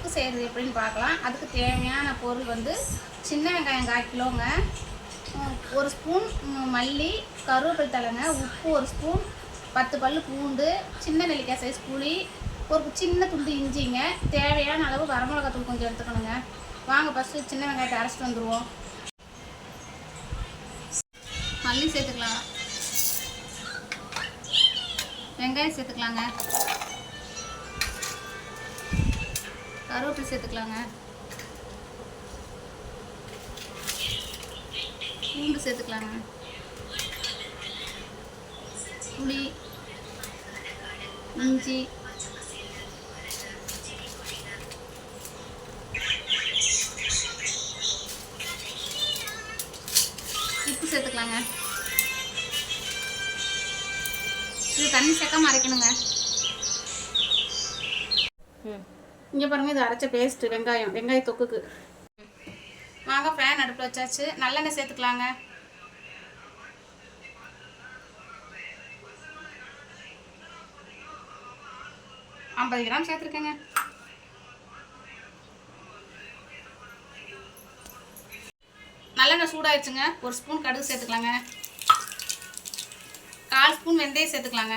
தொக்கு செய்கிறது எப்படின்னு பார்க்கலாம். அதுக்கு தேவையான பொருள் வந்து சின்ன வெங்காயம் 1/4 கிலோங்க, 1 ஸ்பூன் மல்லி, கருவேப்பிலை தலைங்க, உப்பு 1 ஸ்பூன், 10 பல் பூண்டு, சின்ன நெல்லிக்காய் சைஸ் புளி, ஒரு சின்ன துண்டு இஞ்சிங்க, தேவையான அளவு வரமிளகாத்தூள் கொஞ்சம் எடுத்துக்கணுங்க. வாங்க ஃபஸ்ட்டு சின்ன வெங்காயத்தை அரைச்சிட்டு வந்துடுவோம். மல்லி சேர்த்துக்கலாம், வெங்காயம் சேர்த்துக்கலாங்க, கருவேப்பிலை சேர்த்துக்கலாங்க, பூண்டு சேர்த்துக்கலாங்க, புளி, இஞ்சி, உப்பு சேர்த்துக்கலாங்க. இது தண்ணி சேர்க்காம அரைக்கணுங்க. இங்கே பாருங்கள், இது அரைச்ச பேஸ்ட்டு வெங்காய தொக்குக்கு. வாங்க ஃபேன் அடுப்பில் வச்சாச்சு. நல்லெண்ணெய் சேர்த்துக்கலாங்க. $50 கிராம் சேர்த்துருக்கேங்க. நல்லெண்ணெய் சூடாயிடுச்சுங்க. 1 ஸ்பூன் கடுகு சேர்த்துக்கலாங்க, 1/4 ஸ்பூன் வெந்தயம் சேர்த்துக்கலாங்க,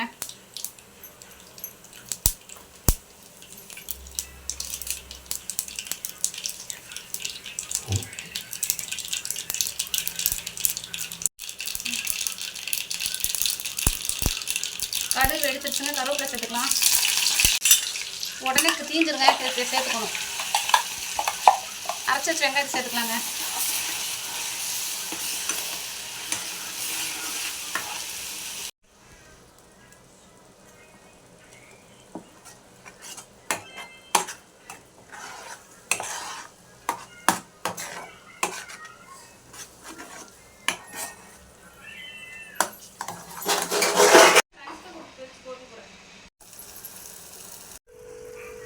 கடுகு எடுத்துச்சுங்க. கருவேப்பிலை சேர்த்துக்கலாம். உடனே தீஞ்சிருங்க, சேர்த்துக்கணும். அரைச்சி வச்ச வெங்காயத்தை சேர்த்துக்கலாங்க.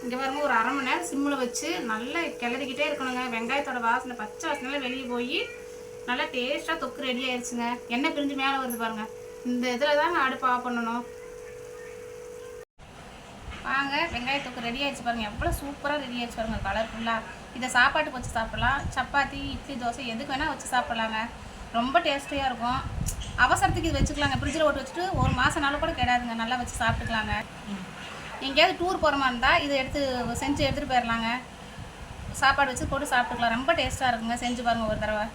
இங்கே பாருங்கள், ஒரு 1/2 மணி நேரம் சிம்மில் வச்சு நல்லா கிளறிக்கிட்டே இருக்கணுங்க. வெங்காயத்தோட வாசனை, பச்சை வாசனைலாம் வெளியே போய் நல்லா டேஸ்ட்டாக தொக்கு ரெடி ஆயிடுச்சுங்க. எண்ணெய் பிரிஞ்சு மேலே வருது பாருங்கள். இந்த இதில் தாங்க அடுப்பு ஆஃப் பண்ணணும். வாங்க, வெங்காய தொக்கு ரெடி ஆயிடுச்சு பாருங்கள். எவ்வளோ சூப்பராக ரெடி ஆயிடுச்சு பாருங்கள், கலர்ஃபுல்லாக. இதை சாப்பாட்டுக்கு வச்சு சாப்பிட்லாம், சப்பாத்தி, இட்லி, தோசை எதுக்கு வேணால் வச்சு சாப்பிட்லாங்க. ரொம்ப டேஸ்டியாக இருக்கும். அவசரத்துக்கு இது வச்சுக்கலாங்க. ஃப்ரிட்ஜில் போட்டு வச்சுட்டு 1 மாதம் நாள் கூட கிடையாதுங்க. நல்லா வச்சு சாப்பிட்டுக்கலாங்க. எங்கேயாவது டூர் போகிற மாதிரி இருந்தால் இதை செஞ்சு எடுத்துகிட்டு போயிடலாங்க. சாப்பாடு வச்சு போட்டு சாப்பிட்டுக்கலாம். ரொம்ப டேஸ்ட்டாக இருக்குங்க. செஞ்சு பாருங்கள் ஒரு தடவை.